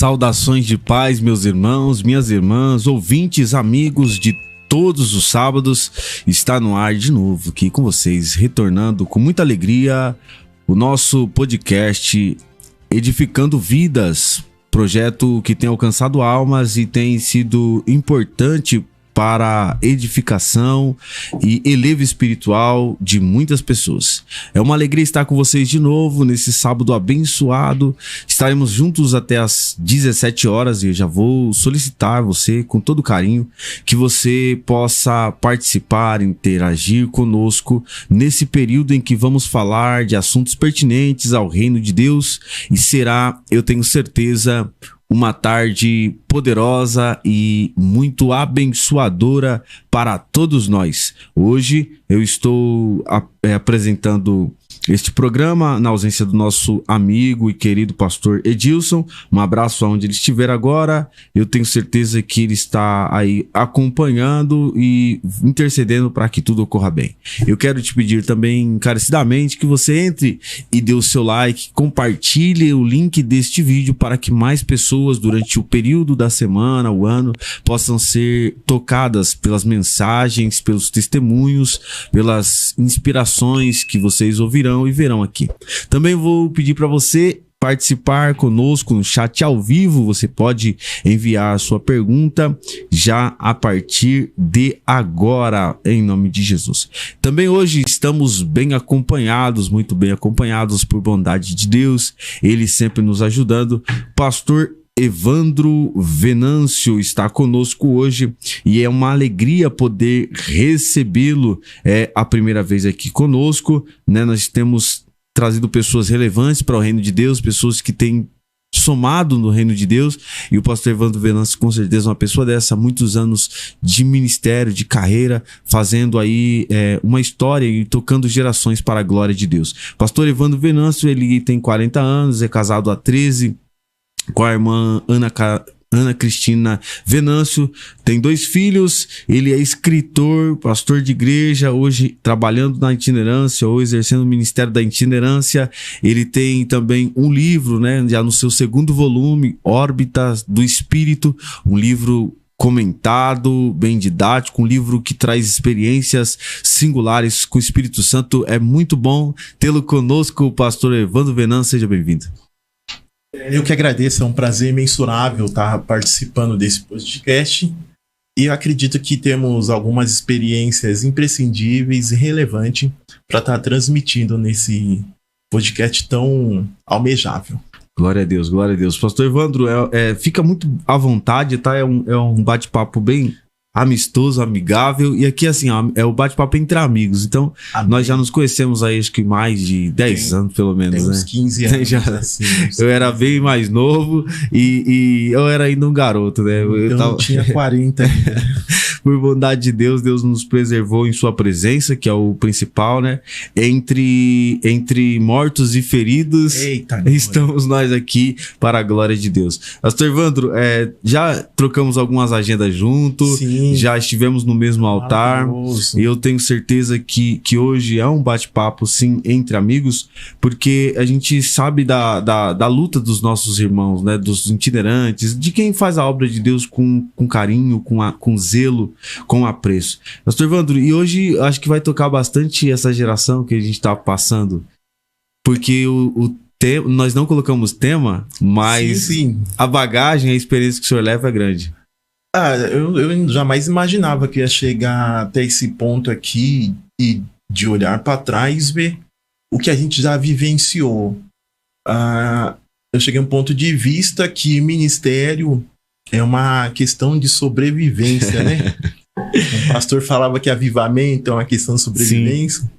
Saudações de paz, meus irmãos, minhas irmãs, ouvintes, amigos de todos os sábados. Está no ar de novo aqui com vocês, retornando com muita alegria o nosso podcast Edificando Vidas, projeto que tem alcançado almas e tem sido importante para a edificação e elevo espiritual de muitas pessoas. É uma alegria estar com vocês de novo nesse sábado abençoado. Estaremos juntos até às 17 horas e eu já vou solicitar você com todo carinho que você possa participar, interagir conosco nesse período em que vamos falar de assuntos pertinentes ao reino de Deus e será, eu tenho certeza, uma tarde poderosa e muito abençoadora para todos nós. Hoje eu estou apresentando este programa na ausência do nosso amigo e querido pastor Edilson. Um abraço aonde ele estiver agora. Eu tenho certeza que ele está aí acompanhando e intercedendo para que tudo ocorra bem. Eu quero te pedir também encarecidamente que você entre e dê o seu like, compartilhe o link deste vídeo para que mais pessoas durante o período da semana, o ano, possam ser tocadas pelas mensagens, pelos testemunhos, pelas inspirações que vocês ouvirão e verão aqui. Também vou pedir para você participar conosco no chat ao vivo. Você pode enviar a sua pergunta já a partir de agora, em nome de Jesus. Também hoje estamos bem acompanhados, muito bem acompanhados por bondade de Deus, Ele sempre nos ajudando. Pastor Evandro Venâncio está conosco hoje e é uma alegria poder recebê-lo. É a primeira vez aqui conosco, né? Nós temos trazido pessoas relevantes para o reino de Deus, pessoas que têm somado no reino de Deus, e o pastor Evandro Venâncio com certeza é uma pessoa dessa, muitos anos de ministério, de carreira, fazendo aí uma história e tocando gerações para a glória de Deus. Pastor Evandro Venâncio, ele tem 40 anos, é casado há 13 com a irmã Ana Cristina Venâncio, tem 2 filhos, ele é escritor, pastor de igreja, hoje trabalhando na itinerância ou exercendo o ministério da itinerância. Ele tem também um livro, né, já no seu 2º volume, Órbitas do Espírito, um livro comentado, bem didático, um livro que traz experiências singulares com o Espírito Santo. É muito bom tê-lo conosco, o pastor Evandro Venâncio, seja bem-vindo. Eu que agradeço, é um prazer imensurável estar participando desse podcast e eu acredito que temos algumas experiências imprescindíveis e relevantes para estar transmitindo nesse podcast tão almejável. Glória a Deus, glória a Deus. Pastor Evandro, fica muito à vontade, tá? É um bate-papo bem amistoso, amigável, e aqui assim, é o bate-papo entre amigos, então amém. Nós já nos conhecemos aí acho que mais de 10 anos pelo menos, tem né? uns 15 anos já, assim, eu era bem mais novo e eu era ainda um garoto, né? Eu tinha 40 Por bondade de Deus, Deus nos preservou em sua presença, que é o principal, né? Entre mortos e feridos, estamos nós aqui para a glória de Deus. Pastor Evandro, já trocamos algumas agendas juntos. Sim. Já estivemos no mesmo altar e eu tenho certeza que hoje é um bate-papo, sim, entre amigos, porque a gente sabe da luta dos nossos irmãos, né, dos itinerantes, de quem faz a obra de Deus com carinho, com zelo, com apreço. Pastor Evandro, e hoje acho que vai tocar bastante essa geração que a gente está passando, porque nós não colocamos tema, mas sim. A bagagem, a experiência que o senhor leva é grande. Eu jamais imaginava que ia chegar até esse ponto aqui e de olhar para trás e ver o que a gente já vivenciou. Eu cheguei a um ponto de vista que ministério é uma questão de sobrevivência, né? O pastor falava que avivamento é uma questão de sobrevivência. Sim.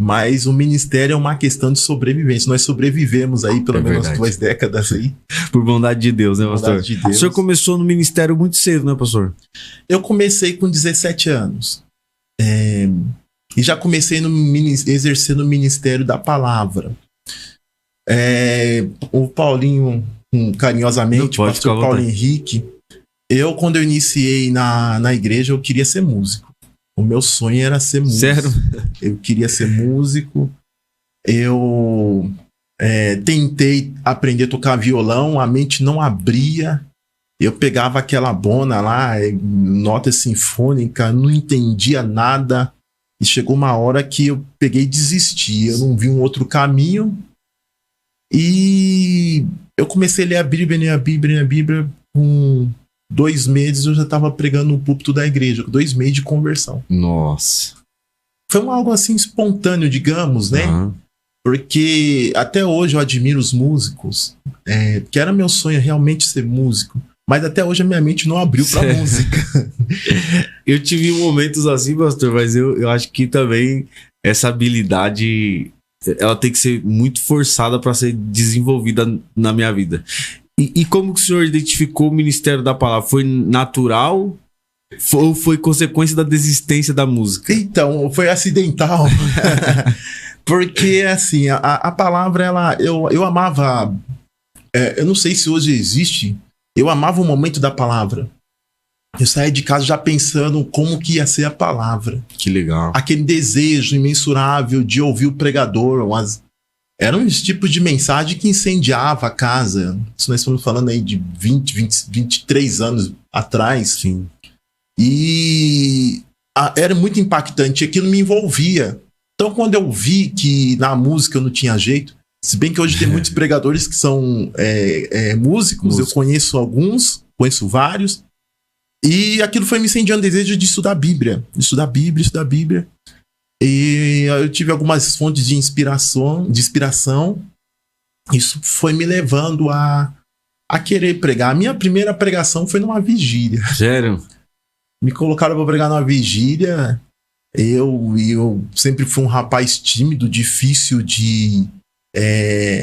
Mas o ministério é uma questão de sobrevivência. Nós sobrevivemos aí pelo menos 2 décadas aí. Por bondade de Deus, né, pastor? De Deus. O senhor começou no ministério muito cedo, né, pastor? Eu comecei com 17 anos. E já comecei exercendo o ministério da palavra. O Paulinho, carinhosamente, o pastor Paulo Henrique, quando eu iniciei na igreja, eu queria ser músico. O meu sonho era ser músico. Sério? Eu queria ser músico. Eu tentei aprender a tocar violão, a mente não abria. Eu pegava aquela bona lá, nota sinfônica, não entendia nada. E chegou uma hora que eu peguei e desisti. Eu não vi um outro caminho. E eu comecei a ler a Bíblia. Com 2 meses eu já estava pregando no púlpito da igreja. 2 meses de conversão. Nossa. Foi algo assim espontâneo, digamos, né? Uhum. Porque até hoje eu admiro os músicos. Que era meu sonho realmente ser músico. Mas até hoje a minha mente não abriu pra música. Eu tive momentos assim, pastor, mas eu acho que também essa habilidade, ela tem que ser muito forçada para ser desenvolvida na minha vida. E como que o senhor identificou o ministério da palavra? Foi natural ou foi consequência da desistência da música? Então, foi acidental. Porque, assim, a palavra, eu amava... eu não sei se hoje existe... Eu amava o momento da palavra. Eu saía de casa já pensando como que ia ser a palavra. Que legal. Aquele desejo imensurável de ouvir o pregador. Eram os tipos de mensagem que incendiava a casa. Isso nós estamos falando aí de 23 anos atrás. Sim. E era muito impactante. Aquilo me envolvia. Então, quando eu vi que na música eu não tinha jeito, se bem que hoje tem muitos pregadores que são músicos, eu conheço alguns, conheço vários, e aquilo foi me incendiando o desejo de estudar a Bíblia. Estudar a Bíblia. E eu tive algumas fontes de inspiração. Isso foi me levando a querer pregar. A minha primeira pregação foi numa vigília. Sério? Me colocaram para pregar numa vigília. Eu sempre fui um rapaz tímido, difícil de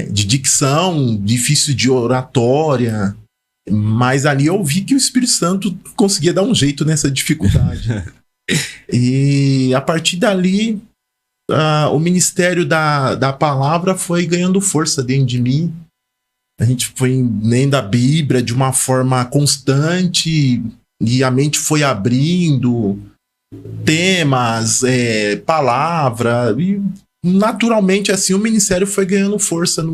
dicção, difícil de oratória, mas ali eu vi que o Espírito Santo conseguia dar um jeito nessa dificuldade. E a partir dali o ministério da palavra foi ganhando força dentro de mim. A gente foi lendo a Bíblia de uma forma constante e a mente foi abrindo temas, palavra, e naturalmente assim o ministério foi ganhando força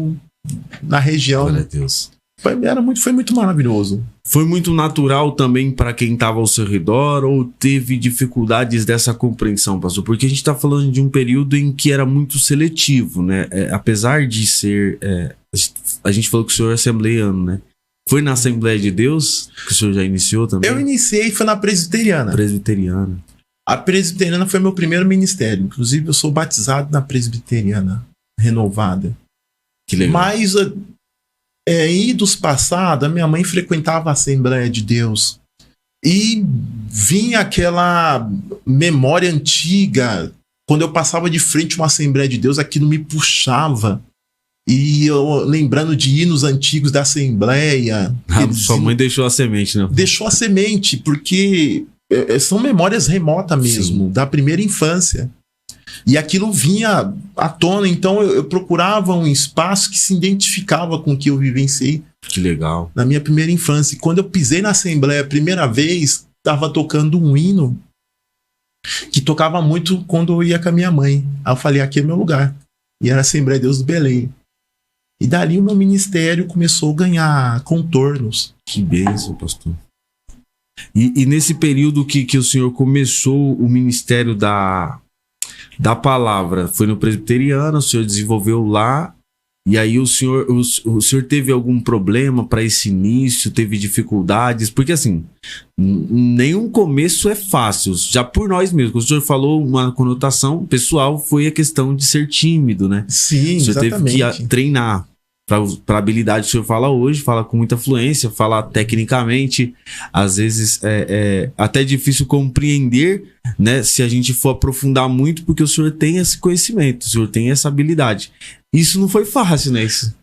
na região. Glória a Deus. Foi muito maravilhoso. Foi muito natural também para quem estava ao seu redor ou teve dificuldades dessa compreensão, pastor? Porque a gente está falando de um período em que era muito seletivo, né? Apesar de ser... a gente falou que o senhor é assembleiano, né? Foi na Assembleia de Deus que o senhor já iniciou também? Eu iniciei, foi na Presbiteriana. Presbiteriana. A Presbiteriana foi meu primeiro ministério. Inclusive, eu sou batizado na Presbiteriana renovada. Que legal. Mas, idos passados, a minha mãe frequentava a Assembleia de Deus. E vinha aquela memória antiga. Quando eu passava de frente a uma Assembleia de Deus, aquilo me puxava. E eu lembrando de hinos antigos da Assembleia. Sua mãe deixou a semente, né? Deixou a semente, porque... são memórias remotas mesmo, sim, da primeira infância. E aquilo vinha à tona, então eu procurava um espaço que se identificava com o que eu vivenciei. Que legal. Na minha primeira infância. E quando eu pisei na Assembleia a primeira vez, estava tocando um hino que tocava muito quando eu ia com a minha mãe. Aí eu falei, aqui é meu lugar. E era a Assembleia de Deus do Belém. E dali o meu ministério começou a ganhar contornos. Que bênção, pastor. E nesse período que o senhor começou o ministério da palavra, foi no Presbiteriano, o senhor desenvolveu lá, e aí o senhor teve algum problema para esse início, teve dificuldades? Porque assim, nenhum começo é fácil, já por nós mesmos. O senhor falou uma conotação pessoal, foi a questão de ser tímido, né? Sim, o senhor exatamente. teve que treinar. Para a habilidade que o senhor fala hoje, fala com muita fluência, fala tecnicamente, às vezes é até difícil compreender, né, se a gente for aprofundar muito, porque o senhor tem esse conhecimento, o senhor tem essa habilidade. Isso não foi fácil, né? Isso.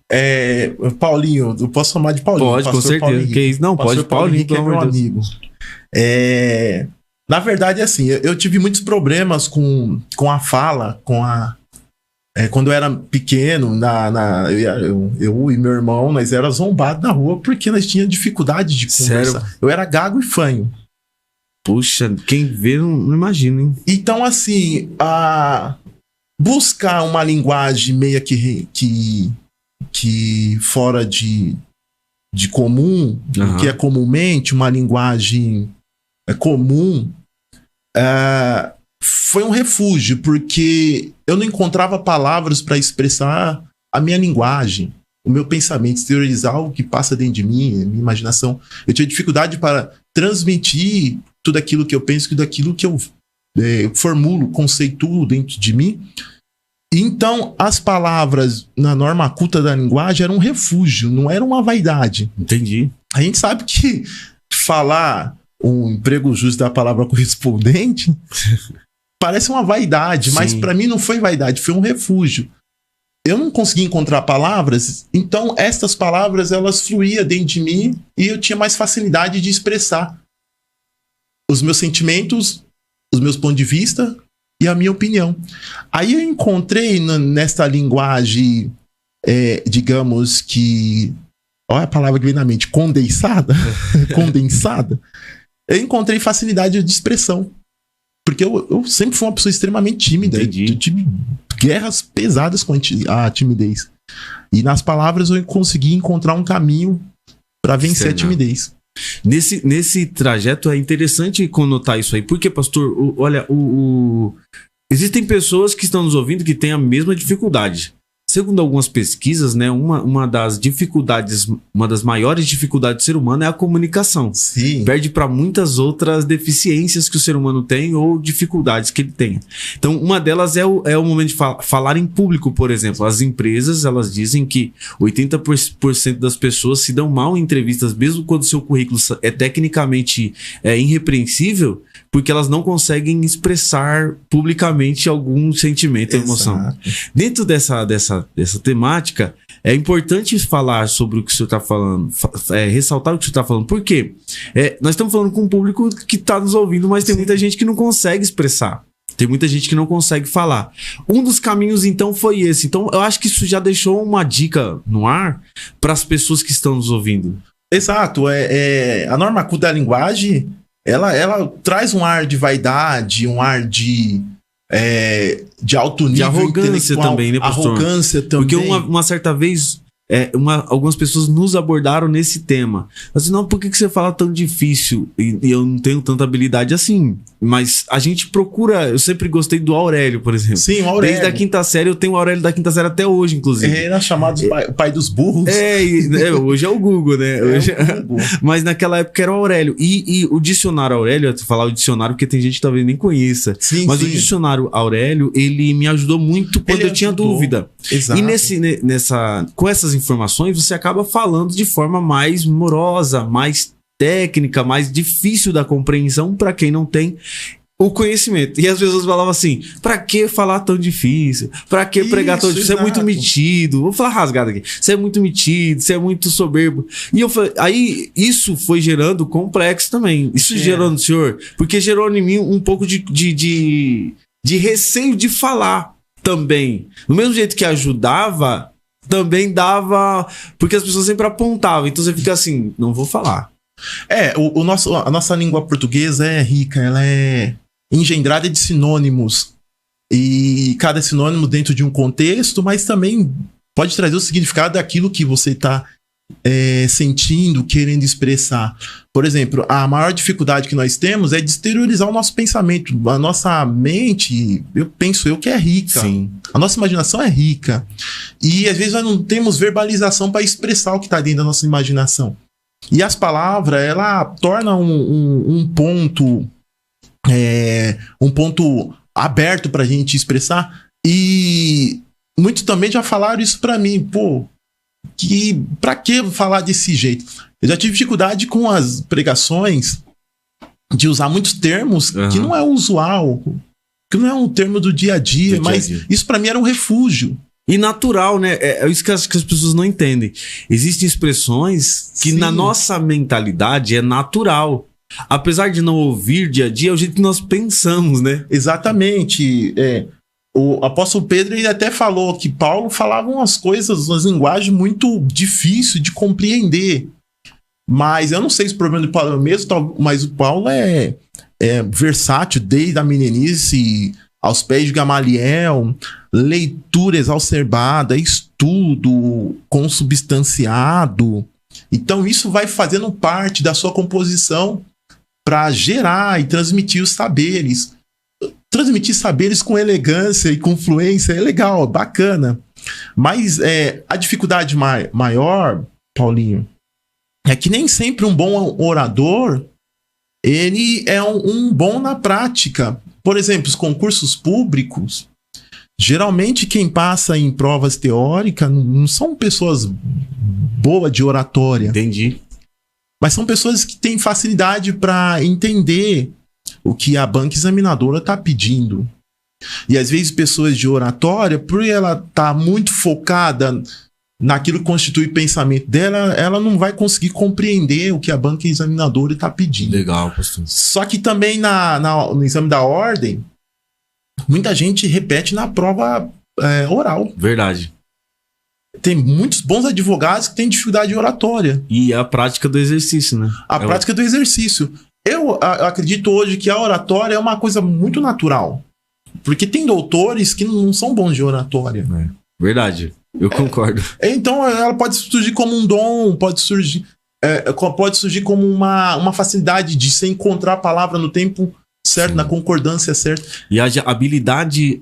Paulinho, eu posso chamar de Paulinho? Pode, com certeza. Que isso? Não, pode, Paulinho, que é meu amigo. Na verdade, assim, eu tive muitos problemas com a fala, quando eu era pequeno, eu e meu irmão, nós éramos zombados na rua porque nós tínhamos dificuldade de conversar. Sério? Eu era gago e fanho. Puxa, quem vê não imagina, hein? Então, assim, buscar uma linguagem meio que que fora de comum, o que é comumente uma linguagem comum, foi um refúgio, porque eu não encontrava palavras para expressar a minha linguagem, o meu pensamento, exteriorizar o que passa dentro de mim, a minha imaginação. Eu tinha dificuldade para transmitir tudo aquilo que eu penso, tudo aquilo que eu formulo, conceituo dentro de mim. Então, as palavras na norma culta da linguagem eram um refúgio, não era uma vaidade. Entendi. A gente sabe que falar um emprego justo da palavra correspondente parece uma vaidade, mas para mim não foi vaidade, foi um refúgio. Eu não conseguia encontrar palavras, então estas palavras elas fluíam dentro de mim e eu tinha mais facilidade de expressar os meus sentimentos, os meus pontos de vista e a minha opinião. Aí eu encontrei nesta linguagem, digamos que, olha a palavra que vem na mente, condensada, eu encontrei facilidade de expressão. Porque eu sempre fui uma pessoa extremamente tímida. Eu tive guerras pesadas com a timidez. E nas palavras eu consegui encontrar um caminho para vencer a timidez. Nesse trajeto é interessante conotar isso aí. Porque, pastor, olha, existem pessoas que estão nos ouvindo que têm a mesma dificuldade. Segundo algumas pesquisas, né, uma das dificuldades, uma das maiores dificuldades do ser humano é a comunicação. Sim. Perde para muitas outras deficiências que o ser humano tem ou dificuldades que ele tem. Então, uma delas é o momento de falar em público, por exemplo. As empresas, elas dizem que 80% das pessoas se dão mal em entrevistas, mesmo quando o seu currículo é tecnicamente irrepreensível, porque elas não conseguem expressar publicamente algum sentimento ou emoção. Dentro dessa temática, é importante falar sobre o que o senhor está falando, ressaltar o que o senhor está falando. Por quê? Nós estamos falando com um público que está nos ouvindo, mas tem muita gente que não consegue expressar. Tem muita gente que não consegue falar. Um dos caminhos, então, foi esse. Então, eu acho que isso já deixou uma dica no ar para as pessoas que estão nos ouvindo. Exato. A norma culta da linguagem, ela traz um ar de vaidade, um ar de alto nível, de arrogância também, né, pastor? Arrogância também. Porque uma certa vez algumas pessoas nos abordaram nesse tema. Assim, não, por que você fala tão difícil? E eu não tenho tanta habilidade assim. Mas a gente procura... Eu sempre gostei do Aurélio, por exemplo. Sim, o Aurélio. Desde a quinta série, eu tenho o Aurélio da quinta série até hoje, inclusive. Era chamado pai dos burros. Hoje é o Google, né? Mas naquela época era o Aurélio. E o dicionário Aurélio, eu vou falar o dicionário porque tem gente que talvez nem conheça. Sim, mas o dicionário Aurélio, ele me ajudou muito quando eu tinha dúvida. Exato. E com essas informações, você acaba falando de forma mais morosa, mais técnica, mais difícil da compreensão para quem não tem o conhecimento. E as pessoas falavam assim, pra que falar tão difícil? Pra que pregar tão difícil? Você é muito metido. Vou falar rasgado aqui. Você é muito metido, você é muito soberbo. E eu falei, aí isso foi gerando complexo também. Isso gerou no senhor, porque gerou em mim um pouco de receio de falar também. Do mesmo jeito que ajudava, também dava, porque as pessoas sempre apontavam. Então você fica assim, não vou falar. A nossa língua portuguesa é rica, ela é engendrada de sinônimos. E cada sinônimo dentro de um contexto, mas também pode trazer o significado daquilo que você está sentindo, querendo expressar. Por exemplo, a maior dificuldade que nós temos é de exteriorizar o nosso pensamento. A nossa mente, eu que é rica. Sim. A nossa imaginação é rica. E às vezes nós não temos verbalização para expressar o que está dentro da nossa imaginação. E as palavras, ela torna um ponto aberto pra gente expressar. E muitos também já falaram isso pra mim. Pra que falar desse jeito? Eu já tive dificuldade com as pregações de usar muitos termos que não é usual, que não é um termo do dia a dia, mas isso pra mim era um refúgio. E natural, né? É isso que as pessoas não entendem. Existem expressões que na nossa mentalidade é natural. Apesar de não ouvir dia a dia, é o jeito que nós pensamos, né? Exatamente. O apóstolo Pedro ele até falou que Paulo falava umas coisas, umas linguagens muito difíceis de compreender. Mas eu não sei se o problema do Paulo é o mesmo, mas o Paulo é versátil desde a meninice aos pés de Gamaliel, leitura exacerbada, estudo tudo consubstanciado. Então isso vai fazendo parte da sua composição para gerar e transmitir os saberes. Transmitir saberes com elegância e com fluência é legal, bacana. Mas a dificuldade maior, Paulinho, é que nem sempre um bom orador ele é um bom na prática. Por exemplo, os concursos públicos, geralmente quem passa em provas teóricas não são pessoas boas de oratória. Entendi. Mas são pessoas que têm facilidade para entender o que a banca examinadora está pedindo. E às vezes pessoas de oratória, por ela estar muito focada naquilo que constitui o pensamento dela, ela não vai conseguir compreender o que a banca examinadora está pedindo. Legal, pastor. Só que também no exame da ordem, muita gente repete na prova oral. Verdade. Tem muitos bons advogados que têm dificuldade de oratória. E a prática do exercício, né? A prática do exercício. Eu acredito hoje que a oratória é uma coisa muito natural. Porque tem doutores que não são bons de oratória. Verdade. Eu concordo. Então ela pode surgir como um dom, pode surgir como uma facilidade de se encontrar a palavra no tempo certo, na concordância certa. E a habilidade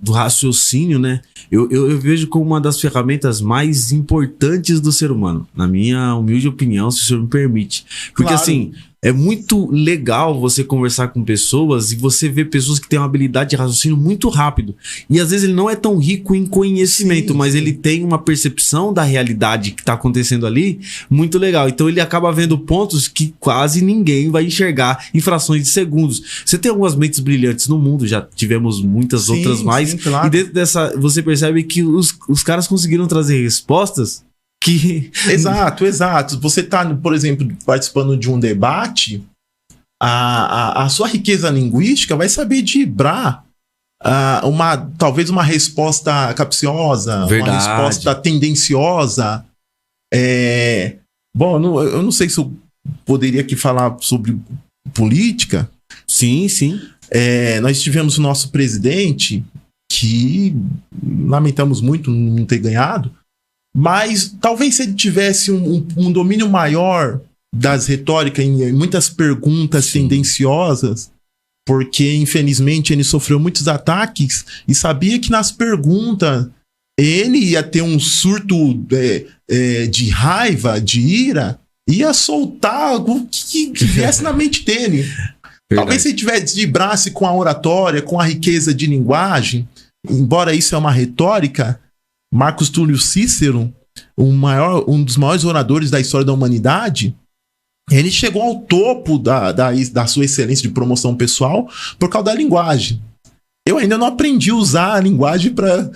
do raciocínio, né? Eu vejo como uma das ferramentas mais importantes do ser humano. Na minha humilde opinião, se o senhor me permite. Porque assim, é muito legal você conversar com pessoas e você ver pessoas que têm uma habilidade de raciocínio muito rápido. E às vezes ele não é tão rico em conhecimento, mas ele tem uma percepção da realidade que está acontecendo ali muito legal. Então ele acaba vendo pontos que quase ninguém vai enxergar em frações de segundos. Você tem algumas mentes brilhantes no mundo, já tivemos muitas outras mais. Claro. E dentro dessa, você percebe que os caras conseguiram trazer respostas que... Exato. Você está, por exemplo, participando de um debate, a sua riqueza linguística vai saber driblar talvez uma resposta capciosa, Verdade. Uma resposta tendenciosa. Bom, eu não sei se eu poderia aqui falar sobre política. Sim. Nós tivemos o nosso presidente, que lamentamos muito não ter ganhado, mas talvez se ele tivesse um domínio maior das retóricas em muitas perguntas tendenciosas, porque infelizmente ele sofreu muitos ataques e sabia que nas perguntas ele ia ter um surto de raiva, de ira, ia soltar o que viesse na mente dele. Verdade. Talvez se ele tivesse vibrasse com a oratória, com a riqueza de linguagem, embora isso é uma retórica, Marcos Túlio Cícero, um dos maiores oradores da história da humanidade, ele chegou ao topo da sua excelência de promoção pessoal por causa da linguagem. Eu ainda não aprendi a usar a linguagem para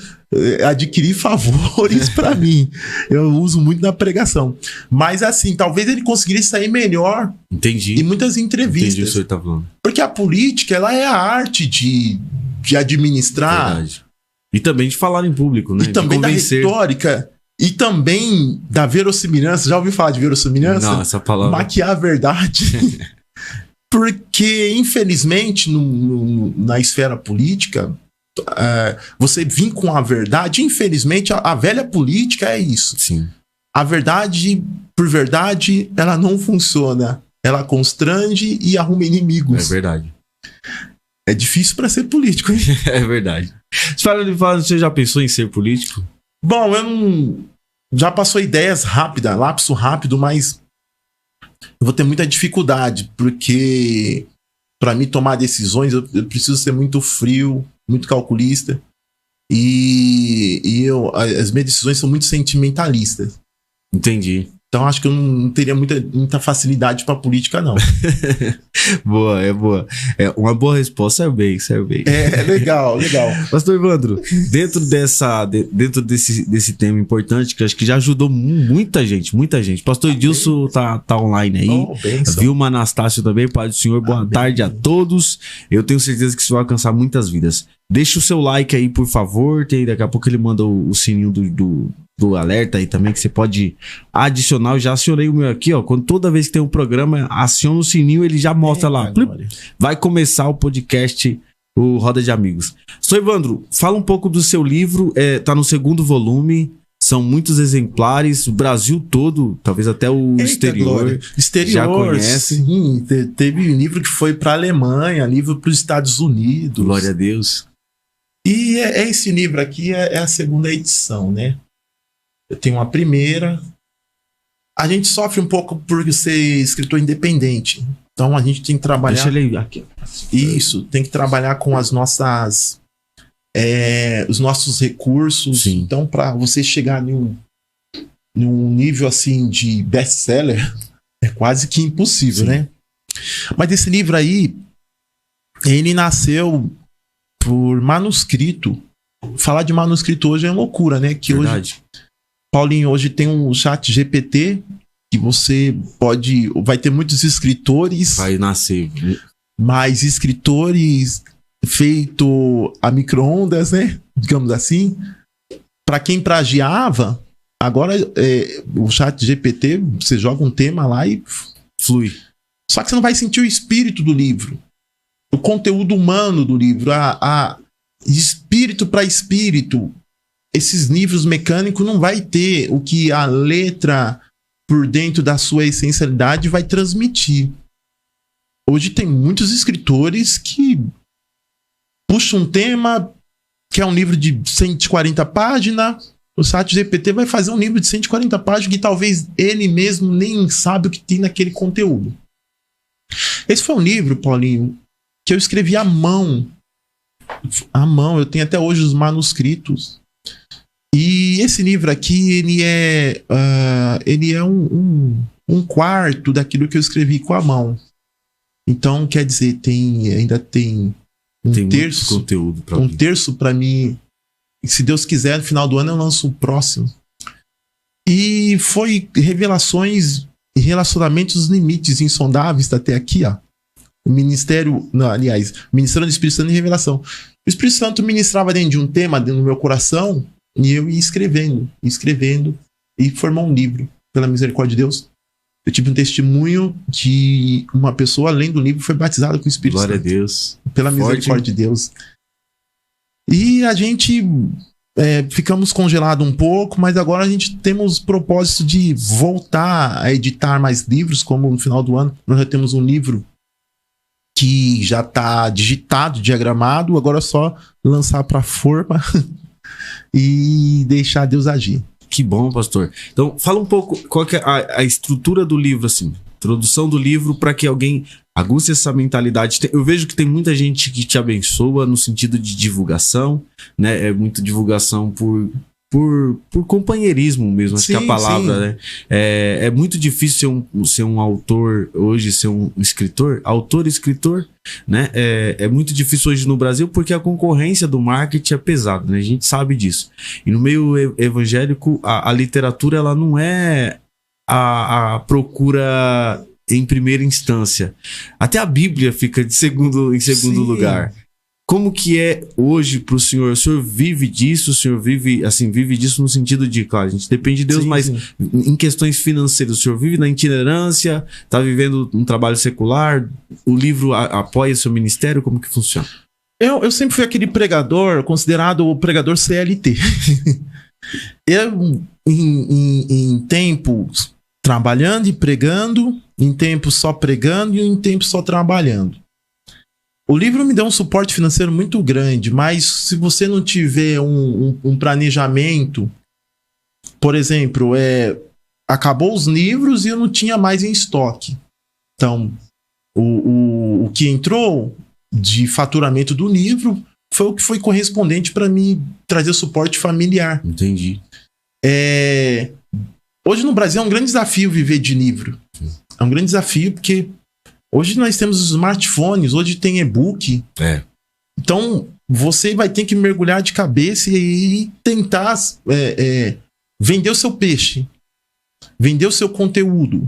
adquirir favores para mim. Eu uso muito na pregação. Mas assim, talvez ele conseguiria sair melhor. Entendi. Em muitas entrevistas. Entendi o que o senhor tá falando. Porque a política, ela é a arte de administrar. Verdade. E também de falar em público, né? E também da retórica. E também da verossimilhança. Já ouviu falar de verossimilhança? Não, essa palavra... Maquiar a verdade. Porque, infelizmente, na esfera política, você vir com a verdade, infelizmente, a velha política é isso. Sim. A verdade, por verdade, ela não funciona. Ela constrange e arruma inimigos. É verdade. É difícil para ser político, hein? É verdade. Você já pensou em ser político? Bom, eu não... Já passou ideias rápidas, lapso rápido, mas eu vou ter muita dificuldade, porque para mim tomar decisões eu preciso ser muito frio, muito calculista, e as minhas decisões são muito sentimentalistas. Entendi. Então acho que eu não teria muita facilidade para política, não. Boa, é boa. É uma boa resposta, serve bem. É legal. Pastor Evandro, dentro desse tema importante, que acho que já ajudou muita gente. Pastor Edilson tá online aí. Vilma Anastácio também, Pai do Senhor, boa tarde a todos. Eu tenho certeza que isso vai alcançar muitas vidas. Deixa o seu like aí, por favor. Daqui a pouco ele manda o sininho do alerta aí também, que você pode adicionar. Eu já acionei o meu aqui, ó. Toda vez que tem um programa, aciona o sininho, ele já mostra lá. Vai começar o podcast o Roda de Amigos. Sr. Evandro, fala um pouco do seu livro, tá no 2º volume, são muitos exemplares, o Brasil todo, talvez até o exterior, já conhece. Sim, teve livro que foi para a Alemanha, livro para os Estados Unidos. Glória a Deus. E esse livro aqui é a 2ª edição, né? Eu tenho uma primeira. A gente sofre um pouco por ser escritor independente. Então a gente tem que trabalhar. Deixa ele aqui. Isso, tem que trabalhar com as nossas. Os nossos recursos. Sim. Então, para você chegar num nível assim de best-seller, é quase que impossível, Sim. né? Mas esse livro aí, ele nasceu por manuscrito. Falar de manuscrito hoje é loucura, né? Que Verdade. hoje, Paulinho, hoje tem um chat GPT que você vai ter muitos escritores. Vai nascer. Mas escritores feito a micro-ondas, né? Digamos assim. Para quem plagiava, agora o chat GPT, você joga um tema lá e Flui. Só que você não vai sentir o espírito do livro. O conteúdo humano do livro, espírito para espírito. Esses livros mecânicos não vai ter o que a letra, por dentro da sua essencialidade, vai transmitir. Hoje tem muitos escritores que puxam um tema, que é um livro de 140 páginas, o chat GPT vai fazer um livro de 140 páginas que talvez ele mesmo nem sabe o que tem naquele conteúdo. Esse foi um livro, Paulinho, que eu escrevi à mão. Eu tenho até hoje os manuscritos. E esse livro aqui, ele é um quarto daquilo que eu escrevi com a mão. Então, quer dizer, ainda tem um terço, conteúdo pra um terço para mim. E se Deus quiser, no final do ano eu lanço o próximo. E foi revelações e relacionamentos limites insondáveis até aqui, ó. O Ministério do Espírito Santo em revelação. O Espírito Santo ministrava dentro de um tema, dentro do meu coração, e eu ia escrevendo, e formou um livro, pela misericórdia de Deus. Eu tive um testemunho que uma pessoa, além do livro, foi batizada com o Espírito Santo. Glória a Deus. Pela misericórdia de Deus. E a gente ficamos congelados um pouco, mas agora a gente temos o propósito de voltar a editar mais livros, como no final do ano nós já temos um livro que já está digitado, diagramado, agora é só lançar para forma e deixar Deus agir. Que bom, pastor. Então, fala um pouco qual que é a estrutura do livro, assim, introdução do livro, para que alguém aguce essa mentalidade. Eu vejo que tem muita gente que te abençoa no sentido de divulgação, né? É muita divulgação por companheirismo mesmo, acho que é a palavra, sim. Né? É muito difícil ser um autor hoje, ser um escritor, autor e escritor, né? É muito difícil hoje no Brasil porque a concorrência do marketing é pesada, né? A gente sabe disso. E no meio evangélico, a literatura, ela não é a procura em primeira instância. Até a Bíblia fica em segundo lugar. Como que é hoje para o senhor? O senhor vive disso? O senhor vive disso no sentido de, claro, a gente depende de Deus, sim, mas sim. Em questões financeiras, o senhor vive na itinerância, está vivendo um trabalho secular, o livro apoia o seu ministério, como que funciona? Eu sempre fui aquele pregador, considerado o pregador CLT. Eu, em tempos trabalhando e pregando, em tempos só pregando e em tempos só trabalhando. O livro me deu um suporte financeiro muito grande, mas se você não tiver um planejamento, por exemplo, acabou os livros e eu não tinha mais em estoque. Então, o que entrou de faturamento do livro foi o que foi correspondente para me trazer suporte familiar. Entendi. Hoje no Brasil é um grande desafio viver de livro. É um grande desafio porque hoje nós temos os smartphones, hoje tem e-book. Então, você vai ter que mergulhar de cabeça e tentar vender o seu peixe, vender o seu conteúdo.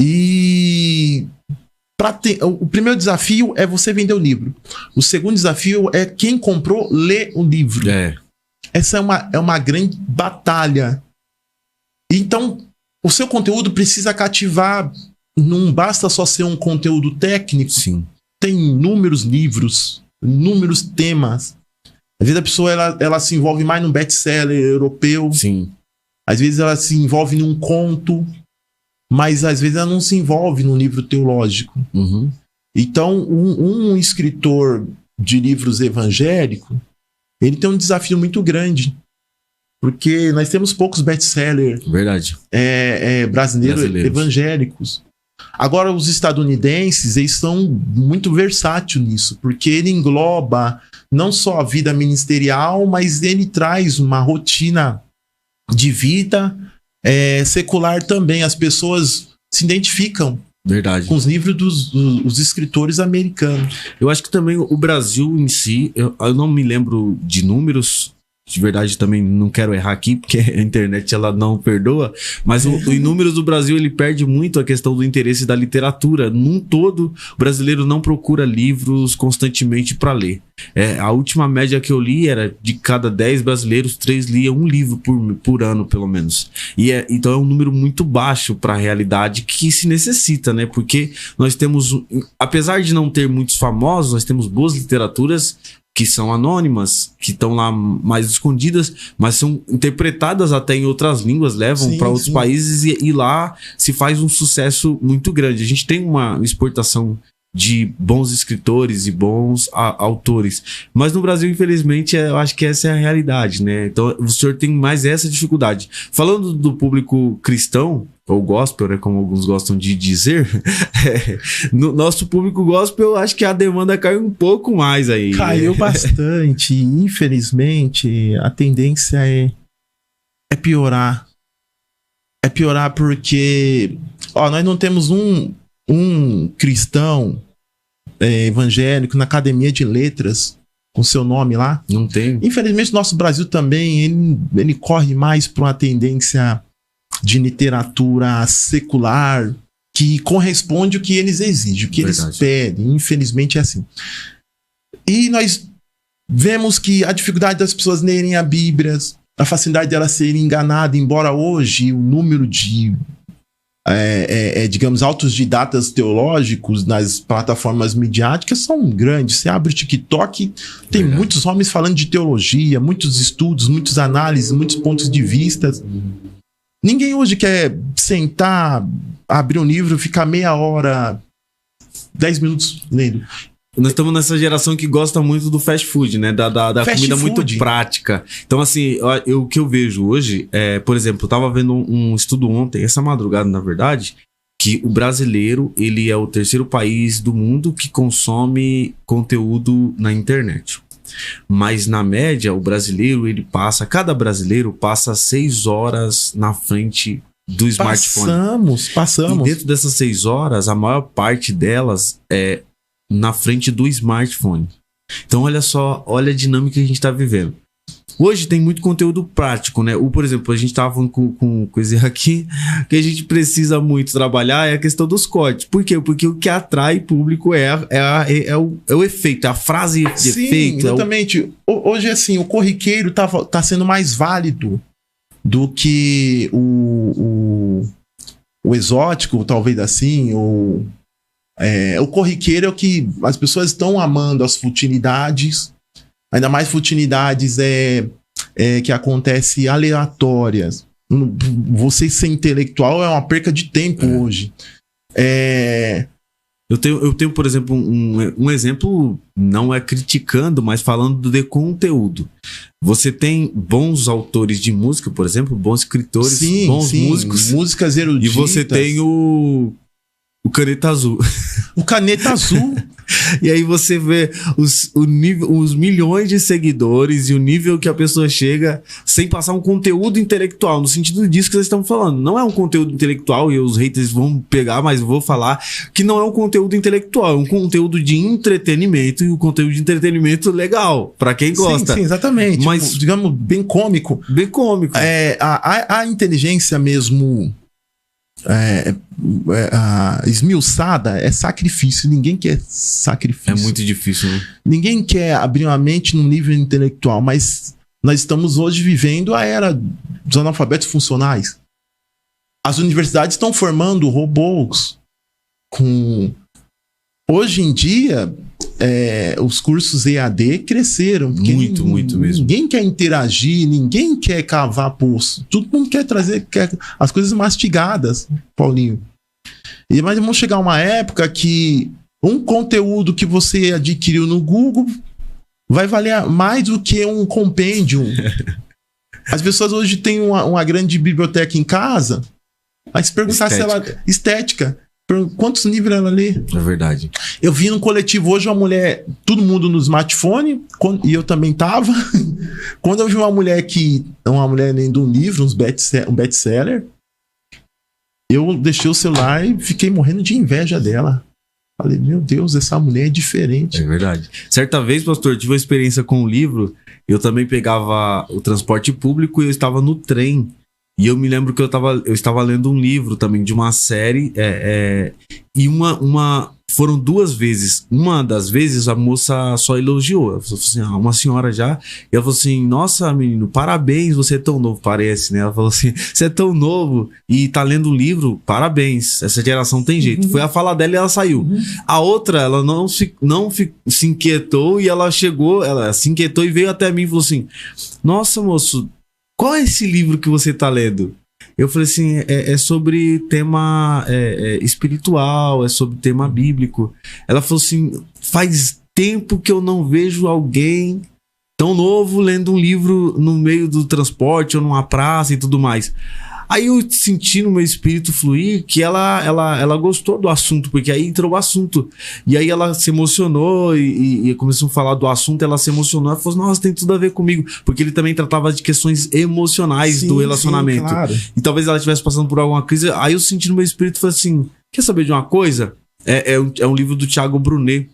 E o primeiro desafio é você vender o livro. O segundo desafio é quem comprou ler o livro. Essa é uma grande batalha. Então, o seu conteúdo precisa cativar. Não basta só ser um conteúdo técnico. Sim. Tem inúmeros livros inúmeros temas. Às vezes a pessoa ela se envolve mais num best-seller europeu. Sim. Às vezes ela se envolve num conto, mas às vezes ela não se envolve num livro teológico. Uhum. Então, um escritor de livros evangélicos, ele tem um desafio muito grande. Porque nós temos poucos best-sellers Verdade. brasileiros evangélicos. Agora, os estadunidenses, eles são muito versáteis nisso, porque ele engloba não só a vida ministerial, mas ele traz uma rotina de vida secular também. As pessoas se identificam Verdade. com os livros dos escritores americanos. Eu acho que também o Brasil em si, eu não me lembro de números, de verdade também não quero errar aqui, porque a internet ela não perdoa, mas em números do Brasil ele perde muito a questão do interesse da literatura. Num todo, o brasileiro não procura livros constantemente para ler. A última média que eu li era de cada 10 brasileiros, 3 liam um livro por ano, pelo menos. Então é um número muito baixo para a realidade que se necessita, né? Porque nós temos, apesar de não ter muitos famosos, nós temos boas literaturas que são anônimas, que estão lá mais escondidas, mas são interpretadas até em outras línguas, levam para outros países e lá se faz um sucesso muito grande. A gente tem uma exportação de bons escritores e bons autores, mas no Brasil, infelizmente, eu acho que essa é a realidade, né? Então o senhor tem mais essa dificuldade. Falando do público cristão, ou gospel, né, como alguns gostam de dizer, no nosso público gospel, eu acho que a demanda caiu um pouco mais aí. Caiu bastante. Infelizmente, a tendência é piorar. É piorar porque nós não temos um cristão evangélico na Academia de Letras com seu nome lá. Não tem. Infelizmente, nosso Brasil também ele corre mais para uma tendência de literatura secular que corresponde ao que eles exigem, o que eles pedem. Infelizmente é assim. E nós vemos que a dificuldade das pessoas lerem a Bíblia, a facilidade delas serem enganadas, embora hoje o número de digamos, autodidatas teológicos nas plataformas midiáticas são grandes. Você abre o TikTok, tem muitos homens falando de teologia, muitos estudos, muitas análises, muitos pontos de vista. Ninguém hoje quer sentar, abrir um livro, ficar meia hora, 10 minutos lendo. Nós estamos nessa geração que gosta muito do fast food, né? Da comida muito prática. Então, assim, o que eu vejo hoje, por exemplo, eu tava vendo um estudo ontem, essa madrugada, na verdade, que o brasileiro, ele é o terceiro país do mundo que consome conteúdo na internet. Mas, na média, o brasileiro, cada brasileiro passa 6 horas na frente do smartphone. Passamos. E dentro dessas 6 horas, a maior parte delas é na frente do smartphone. Então, olha só, olha a dinâmica que a gente está vivendo. Hoje tem muito conteúdo prático, né? Por exemplo, a gente estava falando com coisa aqui que a gente precisa muito trabalhar é a questão dos cortes. Por quê? Porque o que atrai público é o efeito, a frase de efeito. Exatamente. Hoje, assim, o corriqueiro tá sendo mais válido do que o exótico, talvez assim, o corriqueiro é o que as pessoas estão amando, as futilidades, ainda mais futilidades que acontecem aleatórias. Você ser intelectual é uma perca de tempo hoje. Eu tenho, por exemplo, um exemplo, não é criticando, mas falando de conteúdo. Você tem bons autores de música, por exemplo, bons escritores, bons músicos. Músicas eruditas. E você tem o Caneta Azul. O Caneta Azul. E aí você vê os milhões de seguidores e o nível que a pessoa chega sem passar um conteúdo intelectual, no sentido disso que vocês estão falando. Não é um conteúdo intelectual e os haters vão pegar, mas eu vou falar que não é um conteúdo intelectual, é um conteúdo de entretenimento e um conteúdo de entretenimento legal, pra quem gosta. Sim, exatamente. Mas, tipo, digamos, bem cômico. Bem cômico. A inteligência mesmo esmiuçada é sacrifício. Ninguém quer sacrifício. É muito difícil, né? Ninguém quer abrir uma mente no nível intelectual, mas nós estamos hoje vivendo a era dos analfabetos funcionais. As universidades estão formando robôs com... Hoje em dia, os cursos EAD cresceram. Muito mesmo. Ninguém quer interagir, ninguém quer cavar poço. Todo mundo quer as coisas mastigadas, Paulinho. Mas vamos chegar a uma época que um conteúdo que você adquiriu no Google vai valer mais do que um compêndio. As pessoas hoje têm uma grande biblioteca em casa, mas se perguntar se ela... Estética. Quantos livros ela lê? É verdade. Eu vi num coletivo hoje uma mulher, todo mundo no smartphone, e eu também tava. Quando eu vi uma mulher lendo um livro, um best-seller, eu deixei o celular e fiquei morrendo de inveja dela. Falei, meu Deus, essa mulher é diferente. É verdade. Certa vez, pastor, tive uma experiência com um livro. Eu também pegava o transporte público e eu estava no trem. E eu me lembro que eu estava lendo um livro também de uma série. E foram 2 vezes. Uma das vezes a moça só elogiou. Ela falou assim, uma senhora já. E ela falou assim, nossa, menino, parabéns, você é tão novo, parece, né? Ela falou assim, você é tão novo e tá lendo um livro, parabéns. Essa geração tem jeito. Foi a fala dela e ela saiu. A outra, ela não se inquietou e ela se inquietou e veio até mim e falou assim, nossa, moço, qual é esse livro que você tá lendo? Eu falei assim, é sobre tema espiritual, é sobre tema bíblico. Ela falou assim, faz tempo que eu não vejo alguém tão novo lendo um livro no meio do transporte ou numa praça e tudo mais. Aí eu senti no meu espírito fluir que ela gostou do assunto, porque aí entrou o assunto. E aí ela se emocionou e começou a falar do assunto, ela se emocionou. Ela falou, nossa, tem tudo a ver comigo. Porque ele também tratava de questões emocionais do relacionamento. Sim, claro. E talvez ela estivesse passando por alguma crise. Aí eu senti no meu espírito e falei assim, quer saber de uma coisa? É um livro do Thiago Brunet,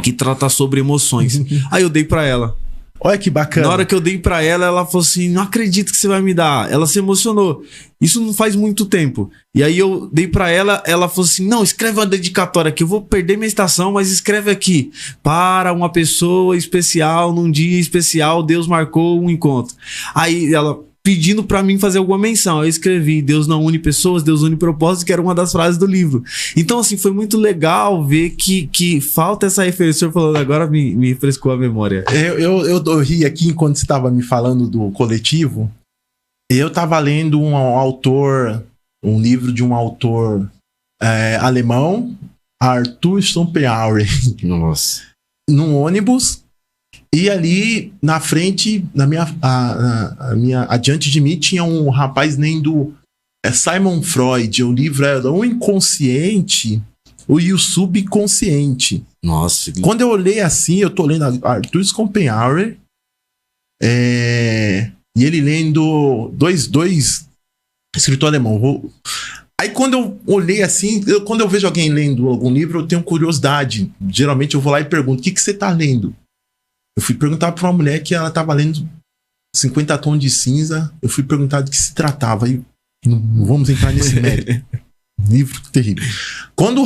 que trata sobre emoções. Aí eu dei pra ela. Olha que bacana. Na hora que eu dei pra ela, ela falou assim, não acredito que você vai me dar. Ela se emocionou. Isso não faz muito tempo. E aí eu dei pra ela, ela falou assim, não, escreve uma dedicatória aqui. Eu vou perder minha estação, mas escreve aqui. Para uma pessoa especial, num dia especial, Deus marcou um encontro. Aí ela pedindo pra mim fazer alguma menção. Eu escrevi, Deus não une pessoas, Deus une propósitos, que era uma das frases do livro. Então, assim, foi muito legal ver que falta essa referência. O senhor falando agora me refrescou a memória. Eu ri aqui enquanto você estava me falando do coletivo. Eu estava lendo um livro de um autor alemão, Arthur Schopenhauer. Nossa. Num ônibus. E ali na frente, adiante de mim, tinha um rapaz lendo Simon Freud. O livro era O Inconsciente e o Subconsciente. Nossa. Quando eu olhei assim, eu tô lendo Arthur Schopenhauer, e ele lendo dois escritor alemão. Aí quando eu olhei assim, quando eu vejo alguém lendo algum livro, eu tenho curiosidade. Geralmente eu vou lá e pergunto, o que você tá lendo? Eu fui perguntar pra uma mulher que ela tava lendo 50 Tons de Cinza. Eu fui perguntar do que se tratava. Aí não vamos entrar nesse mérito. Livro terrível. Quando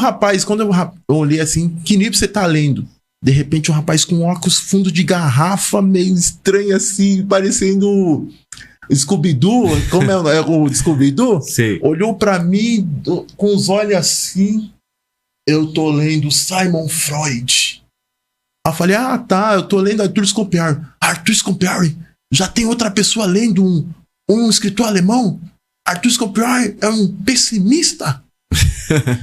eu olhei assim, que livro você tá lendo? De repente, um rapaz com óculos fundo de garrafa, meio estranho assim, parecendo Scooby-Doo. Como é o Scooby-Doo? Sim. Olhou pra mim com os olhos assim. Eu tô lendo Simon Freud. Aí eu falei, tá, eu tô lendo Arthur Schopenhauer. Arthur Schopenhauer, já tem outra pessoa lendo um escritor alemão? Arthur Schopenhauer é um pessimista?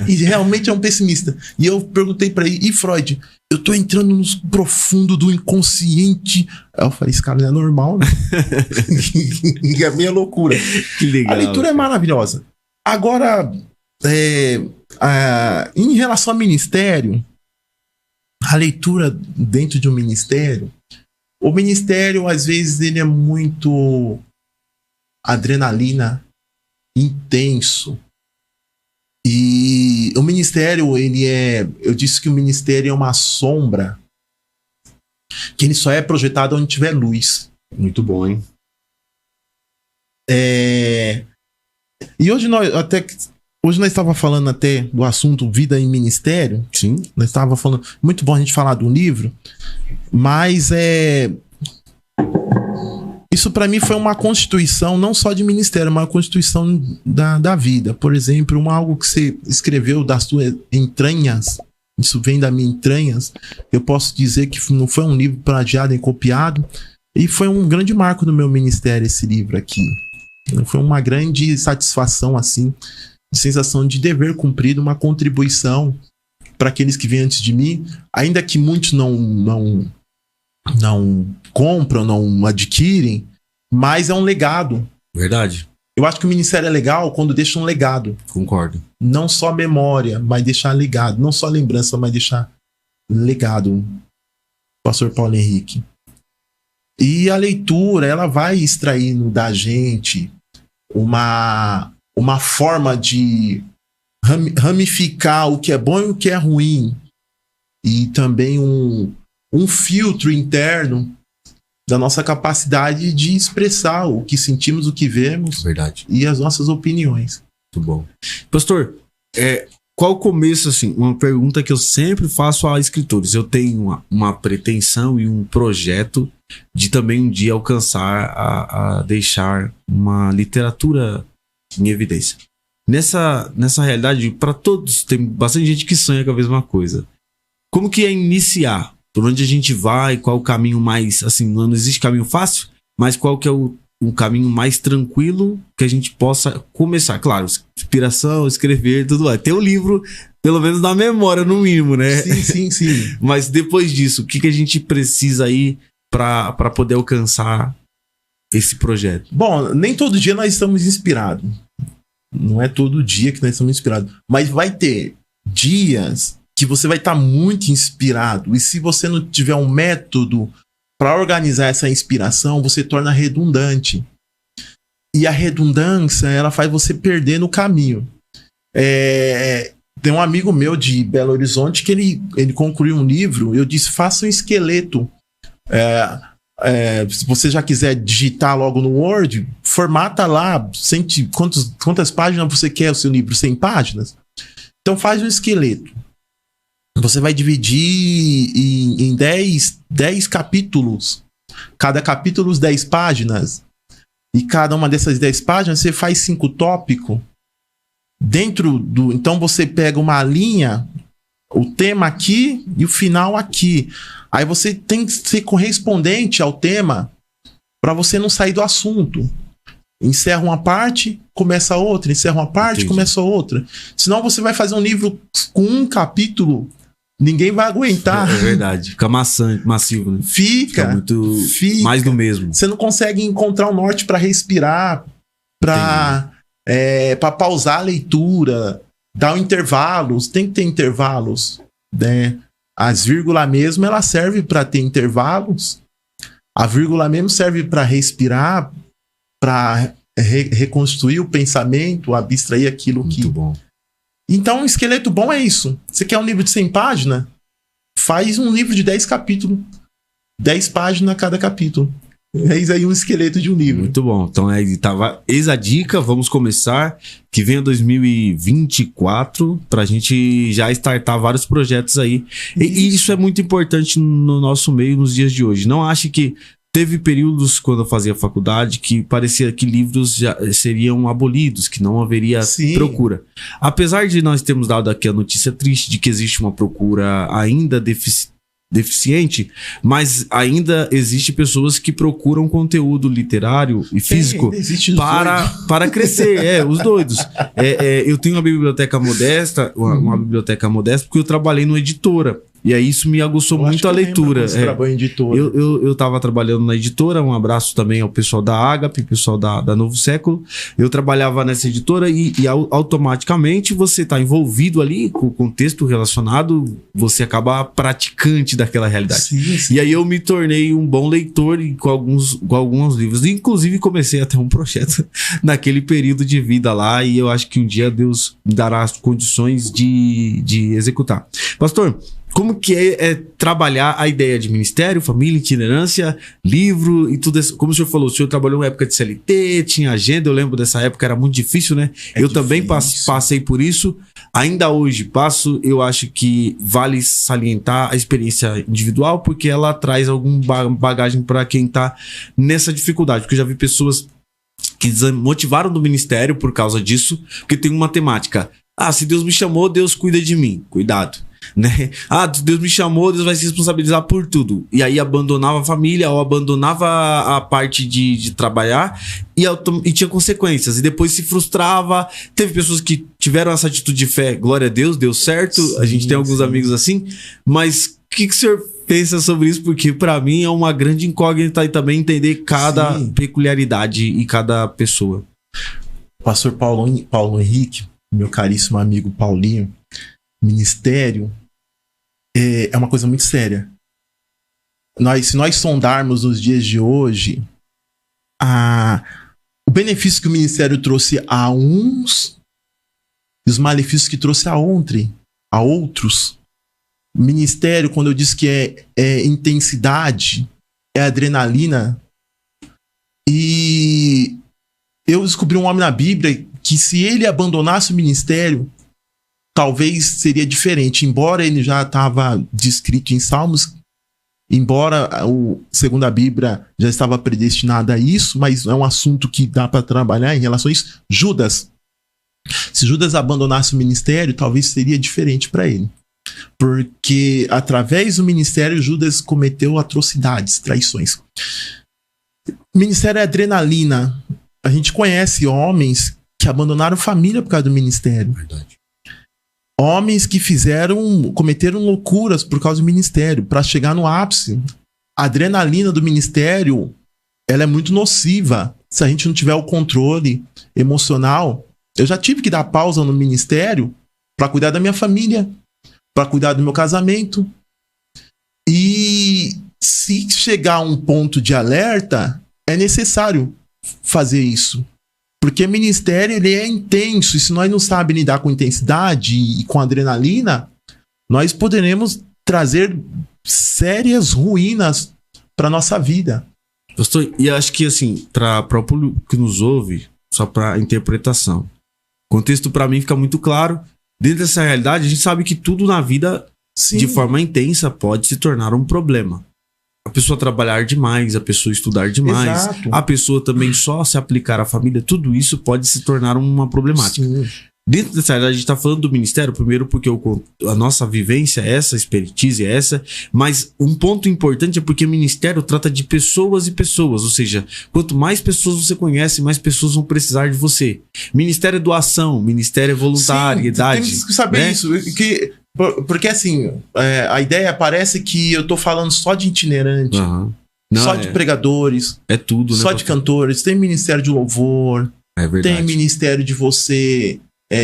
E realmente é um pessimista. E eu perguntei pra ele, e Freud? Eu tô entrando no profundo do inconsciente. Aí eu falei, esse cara não é normal, né? É meio loucura. Que legal. A leitura é maravilhosa. Agora, em relação ao ministério, a leitura dentro de um ministério, o ministério, às vezes, ele é muito adrenalina, intenso. E o ministério, eu disse que o ministério é uma sombra, que ele só é projetado onde tiver luz. Muito bom, hein? E hoje nós estávamos falando até do assunto vida em ministério. Sim. Nós estávamos falando. Muito bom a gente falar do livro. Mas isso para mim foi uma constituição, não só de ministério, mas uma constituição da vida. Por exemplo, algo que você escreveu das suas entranhas isso vem da minha entranhas. Eu posso dizer que não foi um livro plagiado nem copiado, e foi um grande marco no meu ministério esse livro aqui. Foi uma grande satisfação, assim, de sensação de dever cumprido, uma contribuição para aqueles que vêm antes de mim, ainda que muitos não compram, não adquirem, mas é um legado. Verdade. Eu acho que o ministério é legal quando deixa um legado. Concordo. Não só memória, mas deixar legado. Não só lembrança, mas deixar legado. Pastor Paulo Henrique. E a leitura, ela vai extraindo da gente uma forma de ramificar o que é bom e o que é ruim. E também um filtro interno da nossa capacidade de expressar o que sentimos, o que vemos. Verdade. E as nossas opiniões. Muito bom. Pastor, qual o começo, assim, uma pergunta que eu sempre faço a escritores. Eu tenho uma pretensão e um projeto de também um dia alcançar a deixar uma literatura em evidência. Nessa realidade, para todos, tem bastante gente que sonha com a mesma coisa. Como que é iniciar? Por onde a gente vai? Qual o caminho mais, assim, não existe caminho fácil, mas qual que é o caminho mais tranquilo que a gente possa começar? Claro, inspiração, escrever, tudo lá. Ter o livro, pelo menos na memória, no mínimo, né? Sim. Mas depois disso, o que a gente precisa aí para poder alcançar esse projeto? Bom, nem todo dia nós estamos inspirados. Não é todo dia que nós estamos inspirados. Mas vai ter dias que você vai estar muito inspirado. E se você não tiver um método para organizar essa inspiração, você torna redundante. E a redundância, ela faz você perder no caminho. Tem um amigo meu de Belo Horizonte que ele concluiu um livro. Eu disse, faça um esqueleto. Se você já quiser digitar logo no Word, formata lá. Quantas páginas você quer o seu livro? 100 páginas? Então faz um esqueleto. Você vai dividir em 10 capítulos. Cada capítulo 10 páginas. E cada uma dessas 10 páginas você faz 5 tópicos. Então você pega uma linha, o tema aqui e o final aqui. Aí você tem que ser correspondente ao tema para você não sair do assunto. Encerra uma parte, começa outra. Encerra uma parte, Entendi. Começa outra. Senão você vai fazer um livro com um capítulo, ninguém vai aguentar. É verdade. Fica massivo, né? Fica muito fica. mais do mesmo. Você não consegue encontrar o norte para respirar, para pausar a leitura, dar intervalos. Tem que ter intervalos, né? As vírgulas mesmo, ela serve para ter intervalos. A vírgula mesmo serve para respirar, para reconstruir o pensamento, abstrair aquilo Muito bom. Então, um esqueleto bom é isso. Você quer um livro de 100 páginas? Faz um livro de 10 capítulos. 10 páginas cada capítulo. Eis aí um esqueleto de um livro. Muito bom. Então, eis a dica. Vamos começar. Que venha 2024 pra gente já startar vários projetos aí. E isso é muito importante no nosso meio nos dias de hoje. Não ache que teve períodos, quando eu fazia faculdade, que parecia que livros já seriam abolidos, que não haveria procura. Apesar de nós termos dado aqui a notícia triste de que existe uma procura ainda deficiente, mas ainda existe pessoas que procuram conteúdo literário e físico para crescer, os doidos. Eu tenho uma biblioteca modesta, uma biblioteca modesta, porque eu trabalhei numa editora. E aí isso me aguçou muito a leitura. Eu estava trabalhando na editora, um abraço também ao pessoal da Ágape, pessoal da Novo Século. Eu trabalhava nessa editora e automaticamente você está envolvido ali com o contexto relacionado, você acaba praticante daquela realidade. Sim. E aí eu me tornei um bom leitor com alguns livros. Inclusive comecei a ter um projeto naquele período de vida lá e eu acho que um dia Deus me dará as condições de executar. Pastor, como que é trabalhar a ideia de ministério, família, itinerância, livro e tudo isso? Como o senhor falou, o senhor trabalhou na época de CLT, tinha agenda, eu lembro dessa época, era muito difícil, né? Eu também passei por isso, ainda hoje passo, eu acho que vale salientar a experiência individual, porque ela traz alguma bagagem para quem tá nessa dificuldade, porque eu já vi pessoas que desmotivaram do ministério por causa disso, porque tem uma temática, se Deus me chamou, Deus cuida de mim, cuidado. né? Ah, Deus me chamou, Deus vai se responsabilizar por tudo. E aí abandonava a família ou abandonava a parte de trabalhar e tinha consequências. E depois se frustrava. Teve pessoas que tiveram essa atitude de fé. Glória a Deus, deu certo. Sim, a gente tem alguns amigos assim. Mas o que o senhor pensa sobre isso? Porque pra mim é uma grande incógnita e também entender cada peculiaridade e cada pessoa. Pastor Paulo Henrique, meu caríssimo amigo Paulinho, ministério é uma coisa muito séria. Se nós sondarmos nos dias de hoje, o benefício que o ministério trouxe a uns e os malefícios que trouxe a outros. O ministério, quando eu disse que é intensidade, é adrenalina. E eu descobri um homem na Bíblia que, se ele abandonasse o ministério, talvez seria diferente. Embora ele já estava descrito em Salmos, embora segundo a Bíblia já estava predestinado a isso, mas é um assunto que dá para trabalhar em relação a isso. Judas. Se Judas abandonasse o ministério, talvez seria diferente para ele. Porque através do ministério, Judas cometeu atrocidades, traições. O ministério é adrenalina. A gente conhece homens que abandonaram família por causa do ministério. Verdade. Homens que cometeram loucuras por causa do ministério, para chegar no ápice. A adrenalina do ministério, ela é muito nociva. Se a gente não tiver o controle emocional. Eu já tive que dar pausa no ministério para cuidar da minha família, para cuidar do meu casamento. E se chegar a um ponto de alerta, é necessário fazer isso. Porque o ministério, ele é intenso, e se nós não sabemos lidar com intensidade e com adrenalina, nós poderemos trazer sérias ruínas para nossa vida. Pastor, e acho que assim, para o público que nos ouve, só para interpretação, o contexto para mim fica muito claro. Dentro dessa realidade, a gente sabe que tudo na vida, sim, de forma intensa, pode se tornar um problema. A pessoa trabalhar demais, a pessoa estudar demais, exato, a pessoa também só se aplicar à família, tudo isso pode se tornar uma problemática. Sim. Dentro dessa realidade, a gente está falando do ministério, primeiro porque a nossa vivência é essa, a expertise é essa, mas um ponto importante é porque o ministério trata de pessoas e pessoas, ou seja, quanto mais pessoas você conhece, mais pessoas vão precisar de você. Ministério é doação, ministério é voluntariedade. Sim, temos que saber, né? Isso, porque assim, a ideia parece que eu tô falando só de itinerante, só de pregadores, é tudo, né, só de cantores, tem ministério de louvor, tem ministério de você...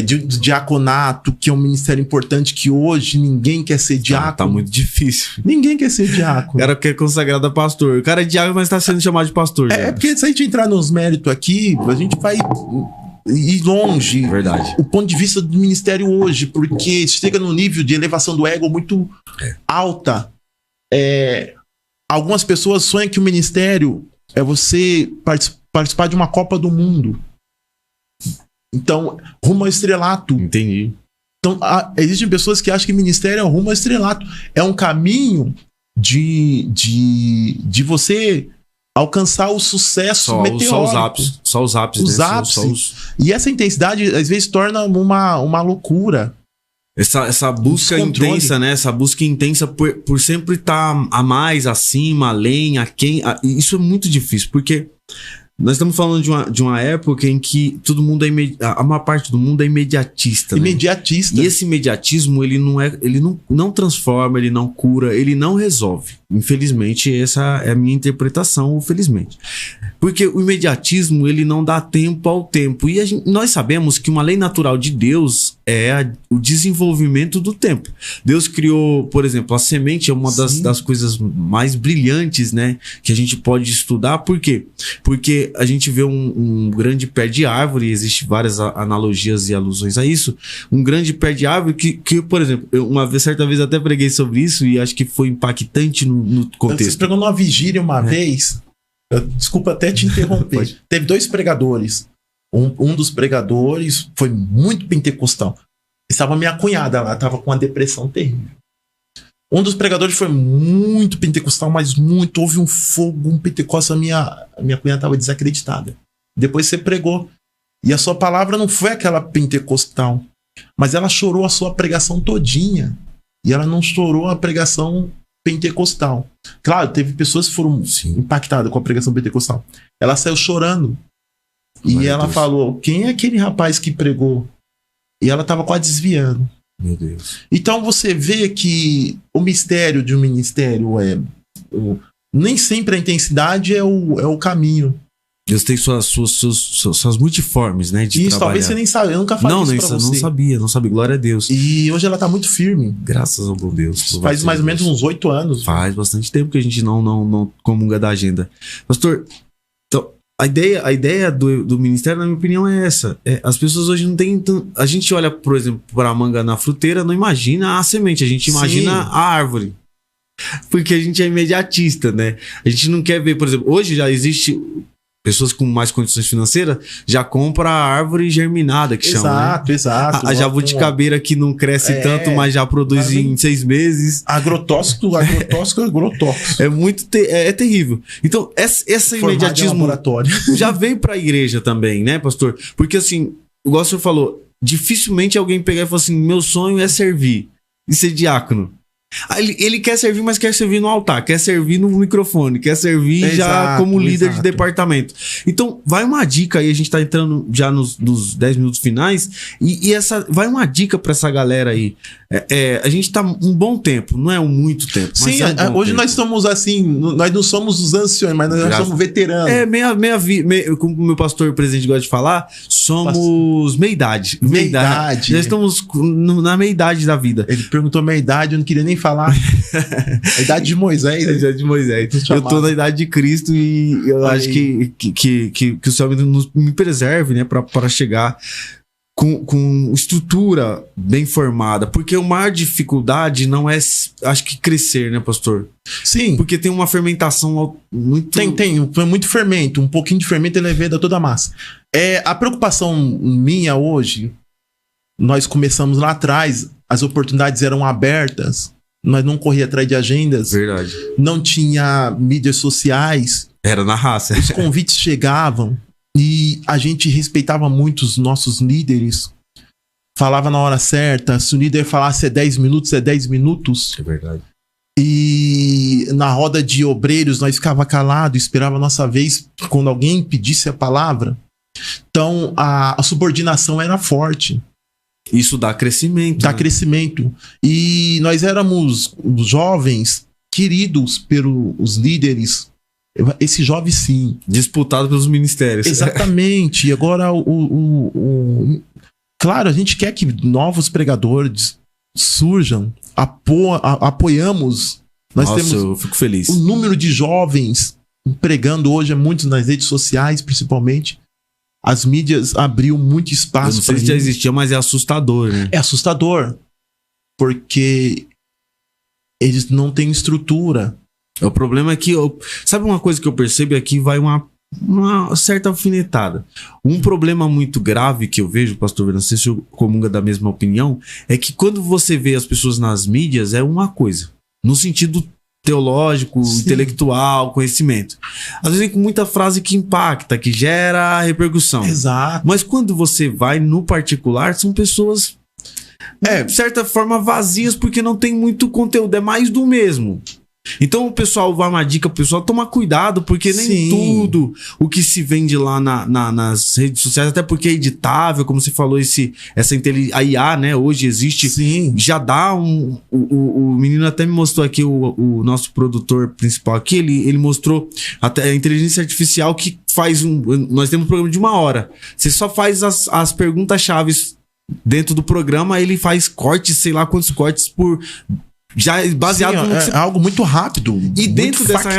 do diaconato, que é um ministério importante, que hoje ninguém quer ser diácono. Tá muito difícil. Ninguém quer ser diácono. O cara quer consagrado a pastor. O cara é diácono, mas tá sendo chamado de pastor. Porque se a gente entrar nos méritos aqui, a gente vai ir longe. Verdade. O ponto de vista do ministério hoje, porque chega num nível de elevação do ego muito alta. Algumas pessoas sonham que o ministério é você participar de uma Copa do Mundo. Então, rumo ao estrelato. Entendi. Então, existem pessoas que acham que ministério é rumo ao estrelato. É um caminho de você alcançar o sucesso meteórico. Só os ápices. Os ápices. E essa intensidade, às vezes, torna uma loucura. Essa busca intensa, né? Essa busca intensa por sempre estar a mais, acima, além, a quem. Isso é muito difícil, porque... Nós estamos falando de uma época em que todo mundo a maior parte do mundo é imediatista. Imediatista. Né? E esse imediatismo, ele não transforma, ele não cura, ele não resolve. Infelizmente, essa é a minha interpretação, ou felizmente. Porque o imediatismo, ele não dá tempo ao tempo. E nós sabemos que uma lei natural de Deus é o desenvolvimento do tempo. Deus criou, por exemplo, a semente é uma das coisas mais brilhantes, né, que a gente pode estudar. Por quê? Porque a gente vê um grande pé de árvore, existem várias analogias e alusões a isso, um grande pé de árvore que por exemplo, certa vez até preguei sobre isso e acho que foi impactante no contexto. Você pregou numa vigília uma vez, desculpa até te interromper, teve 2 pregadores, um dos pregadores foi muito pentecostal, estava minha cunhada lá, estava com uma depressão terrível. Um dos pregadores foi muito pentecostal, mas muito. Houve um fogo, um pentecostal. A minha cunhada estava desacreditada. Depois você pregou. E a sua palavra não foi aquela pentecostal. Mas ela chorou a sua pregação todinha. e ela não estourou a pregação pentecostal. Claro, teve pessoas que foram impactadas com a pregação pentecostal. Ela saiu chorando. E ela falou, quem é aquele rapaz que pregou? E ela estava quase desviando. Meu Deus. Então você vê que o mistério de um ministério nem sempre a intensidade é o caminho. Deus tem suas multiformes, né? De isso, trabalhar. Talvez você nem sabe. Eu nunca falei isso pra você. Não sabia. Glória a Deus. E hoje ela tá muito firme. Graças ao bom Deus. Faz mais ou menos uns 8 anos. Faz bastante tempo que a gente não comunga da agenda. Pastor, então, a ideia do ministério, na minha opinião, é essa. As pessoas hoje não têm... A gente olha, por exemplo, para a manga na fruteira, não imagina a semente. A gente imagina a árvore. Porque a gente é imediatista, né? A gente não quer ver, por exemplo, hoje já existe... Pessoas com mais condições financeiras já compram a árvore germinada, que chama, né? Exato. A jabuticabeira que não cresce tanto, mas já produz em 6 meses. Agrotóxico. É muito terrível. Então, esse imediatismo já veio para a igreja também, né, pastor? Porque assim, igual o senhor falou, dificilmente alguém pegar e falar assim, meu sonho é servir e ser diácono. Ele quer servir, mas quer servir no altar, quer servir no microfone, quer servir já como líder de departamento. Então, vai uma dica aí, a gente tá entrando já nos 10 minutos finais, e vai uma dica pra essa galera aí. A gente tá um bom tempo, não é muito tempo. Mas sim, hoje nós somos assim, nós não somos os anciões, mas nós somos veteranos. Como o meu pastor presidente gosta de falar, somos meia-idade. Já estamos na meia-idade da vida. Ele perguntou meia-idade, eu não queria nem falar. A idade de Moisés. A idade de Moisés. Eu tô na idade de Cristo e eu acho que o Senhor me preserve, né, para chegar com estrutura bem formada. Porque a maior dificuldade não é, acho que, crescer, né, pastor? Sim. Porque tem uma fermentação muito... Tem muito fermento. Um pouquinho de fermento ele leveda toda a massa. A preocupação minha hoje, nós começamos lá atrás, as oportunidades eram abertas, nós não corria atrás de agendas. Verdade. Não tinha mídias sociais. Era na raça. Os convites chegavam e a gente respeitava muito os nossos líderes. Falava na hora certa. Se o líder falasse 10 minutos, é 10 minutos. É verdade. E na roda de obreiros nós ficava calado, esperava a nossa vez quando alguém pedisse a palavra. Então a subordinação era forte. Isso dá crescimento. Dá crescimento. E nós éramos jovens queridos pelos líderes. Esse jovem, sim. Disputado pelos ministérios. Exatamente. E agora, claro, a gente quer que novos pregadores surjam. Apoiamos. Eu fico feliz. O número de jovens pregando hoje é muito nas redes sociais, principalmente. As mídias abriu muito espaço. Eu não sei se já existia, mas é assustador, né? É assustador. Porque eles não têm estrutura. O problema é que... Sabe uma coisa que eu percebo? É que vai uma certa alfinetada. Um problema muito grave que eu vejo, pastor Verão, não sei se eu comunga da mesma opinião, é que quando você vê as pessoas nas mídias, é uma coisa. No sentido teológico, sim, intelectual, conhecimento. Às vezes com muita frase que impacta, que gera repercussão. Exato. Mas quando você vai no particular, são pessoas, de certa forma, vazias, porque não tem muito conteúdo, é mais do mesmo. Então o pessoal, vai uma dica pro pessoal, tomar cuidado, porque nem sim, tudo o que se vende lá nas redes sociais, até porque é editável, como você falou, a IA, né, hoje existe, sim, já dá o menino até me mostrou aqui, o nosso produtor principal aqui, ele mostrou até a inteligência artificial que faz nós temos um programa de 1 hora, você só faz as perguntas-chave dentro do programa, ele faz cortes, sei lá quantos cortes por... Já baseado sim, no que é algo muito rápido. E dentro dessa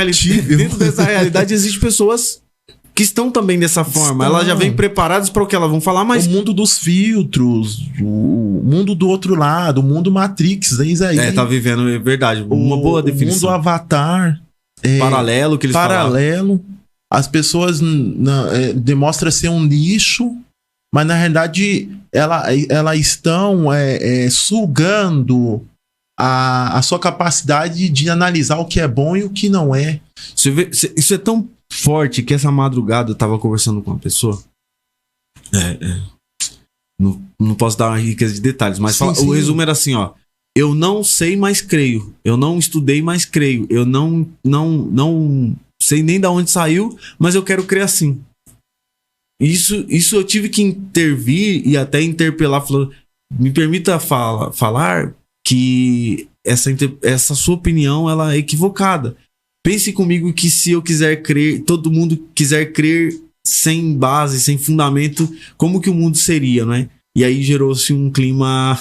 realidade existem pessoas que estão também dessa forma. Elas já vêm preparadas para o que elas vão falar, mas... O mundo dos filtros, o mundo do outro lado, o mundo Matrix, eis aí. Tá vivendo, é verdade. Uma boa definição. O mundo Avatar. Paralelo, que eles falavam. As pessoas demonstram ser um lixo, mas na realidade elas estão sugando a sua capacidade de analisar o que é bom e o que não é. Isso é tão forte que essa madrugada eu tava conversando com uma pessoa. Não posso dar uma riqueza de detalhes, mas o resumo era assim, ó. eu não sei, mas creio. Eu não estudei, mas creio. Eu não sei nem de onde saiu, mas eu quero crer assim. Isso eu tive que intervir e até interpelar, falando, me permita falar que essa sua opinião ela é equivocada. Pense comigo que se eu quiser crer, todo mundo quiser crer sem base, sem fundamento, como que o mundo seria, né? E aí gerou-se um clima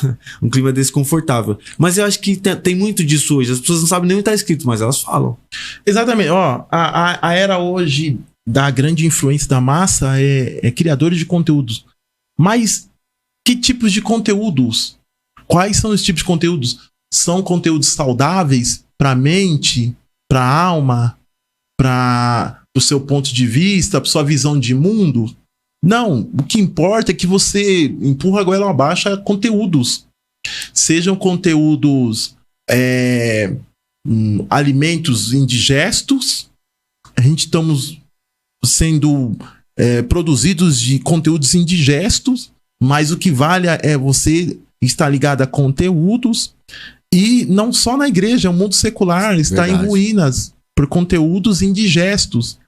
desconfortável. Mas eu acho que tem muito disso hoje. As pessoas não sabem nem o que está escrito, mas elas falam. Exatamente. Ó, a era hoje da grande influência da massa é criadores de conteúdos. Mas que tipos de conteúdos? Quais são os tipos de conteúdos? São conteúdos saudáveis para a mente, para a alma, para o seu ponto de vista, para sua visão de mundo? Não, o que importa é que você empurra a goela abaixo a conteúdos. Sejam conteúdos alimentos indigestos. A gente estamos sendo produzidos de conteúdos indigestos, mas o que vale é você estar ligado a conteúdos. E não só na igreja, o mundo secular está em ruínas por conteúdos indigestos.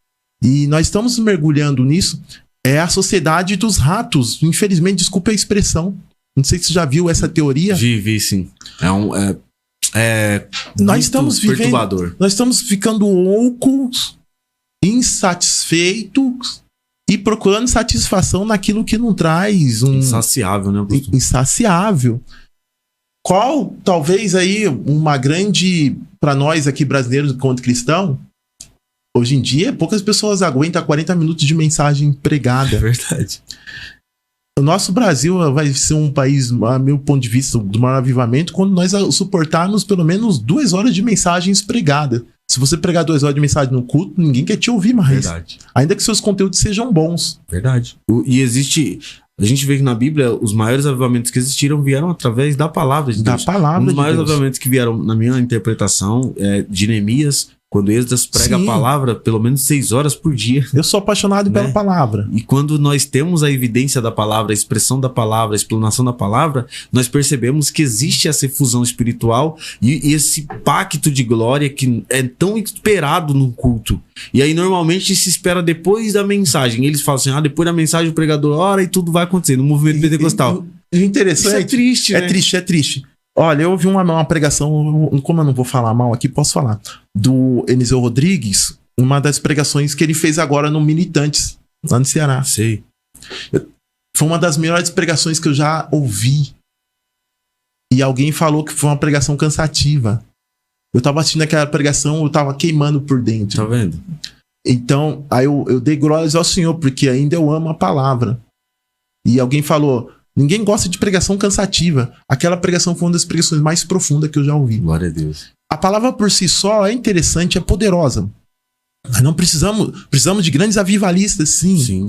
E nós estamos mergulhando nisso. É a sociedade dos ratos. Infelizmente, desculpa a expressão. Não sei se você já viu essa teoria. Vi, sim. Nós estamos perturbador. Nós estamos ficando loucos, insatisfeitos e procurando satisfação naquilo que não traz insaciável, né? Insaciável. Qual, talvez aí, uma grande, para nós aqui brasileiros, enquanto cristão, hoje em dia, poucas pessoas aguentam 40 minutos de mensagem pregada. É verdade. O nosso Brasil vai ser um país, a meu ponto de vista, do maior avivamento, quando nós suportarmos pelo menos 2 horas de mensagens pregadas. Se você pregar 2 horas de mensagem no culto, ninguém quer te ouvir mais. Verdade. Ainda que seus conteúdos sejam bons. Verdade. E existe... A gente vê que na Bíblia, os maiores avivamentos que existiram vieram através da palavra de Deus. Da palavra de Deus. Um dos maiores avivamentos que vieram, na minha interpretação, de Neemias, quando Esdras prega a palavra pelo menos 6 horas por dia. Eu sou apaixonado pela palavra. E quando nós temos a evidência da palavra, a expressão da palavra, a explanação da palavra, nós percebemos que existe essa efusão espiritual e esse pacto de glória que é tão esperado no culto. E aí normalmente se espera depois da mensagem. Eles falam assim, depois da mensagem o pregador ora e tudo vai acontecer no movimento pentecostal. Interessante. Isso é triste, né? É triste. Olha, eu ouvi uma pregação, como eu não vou falar mal aqui, posso falar, do Eliseu Rodrigues, uma das pregações que ele fez agora no Militantes, lá no Ceará. Sei. Foi uma das melhores pregações que eu já ouvi. E alguém falou que foi uma pregação cansativa. Eu tava assistindo aquela pregação, eu tava queimando por dentro. Tá vendo? Então, aí eu dei glórias ao Senhor, porque ainda eu amo a palavra. E alguém falou... Ninguém gosta de pregação cansativa. Aquela pregação foi uma das pregações mais profundas que eu já ouvi. Glória a Deus. A palavra por si só é interessante, é poderosa. Nós não precisamos de grandes avivalistas, sim.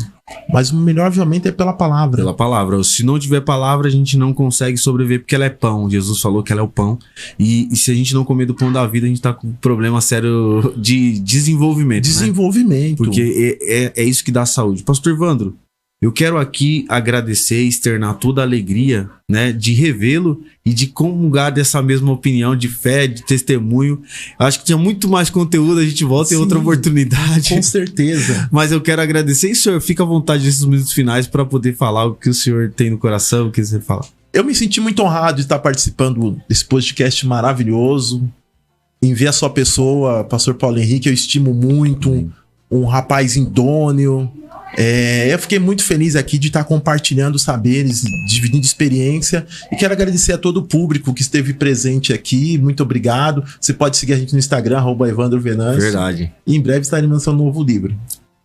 Mas o melhor avivamento é pela palavra. Pela palavra. Se não tiver palavra, a gente não consegue sobreviver, porque ela é pão. Jesus falou que ela é o pão. E se a gente não comer do pão da vida, a gente tá com um problema sério de desenvolvimento. Desenvolvimento. Né? Porque é isso que dá saúde. Pastor Evandro, eu quero aqui agradecer e externar toda a alegria, né, de revê-lo e de comungar dessa mesma opinião de fé, de testemunho. Acho que tinha muito mais conteúdo, a gente volta em outra oportunidade. Com certeza. Mas eu quero agradecer e, senhor, fica à vontade nesses minutos finais para poder falar o que o senhor tem no coração, o que você fala. Eu me senti muito honrado de estar participando desse podcast maravilhoso, em ver a sua pessoa, pastor Paulo Henrique, eu estimo muito, um rapaz idôneo. Eu fiquei muito feliz aqui de estar compartilhando saberes, dividindo experiência, e quero agradecer a todo o público que esteve presente aqui. Muito obrigado. Você pode seguir a gente no Instagram, @EvandroVenâncio. Verdade. E em breve estaremos lançando um novo livro.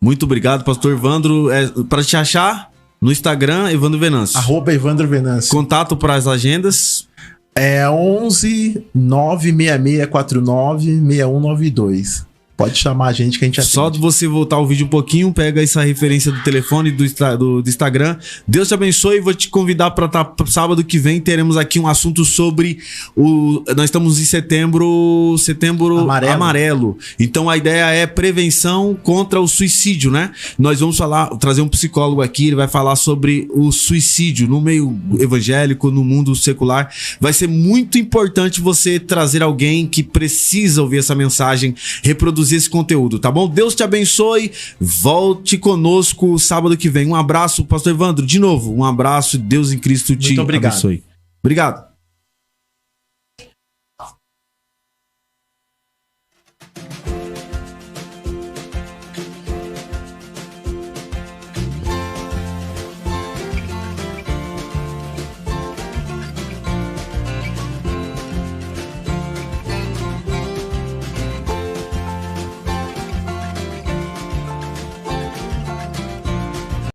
Muito obrigado, pastor Evandro. Para te achar no Instagram, Evandro Venâncio. @EvandroVenâncio. Contato para as agendas? 11 96649 6192. Pode chamar a gente que a gente atende. Só de você voltar o vídeo um pouquinho, pega essa referência do telefone do Instagram. Deus te abençoe. Vou te convidar para estar sábado que vem. Teremos aqui um assunto sobre nós estamos em setembro amarelo. Então a ideia é prevenção contra o suicídio, né? Nós vamos trazer um psicólogo aqui, ele vai falar sobre o suicídio no meio evangélico, no mundo secular. Vai ser muito importante você trazer alguém que precisa ouvir essa mensagem, reproduzir esse conteúdo, tá bom? Deus te abençoe, volte conosco sábado que vem. Um abraço, pastor Evandro, de novo, um abraço, Deus em Cristo te abençoe. Obrigado.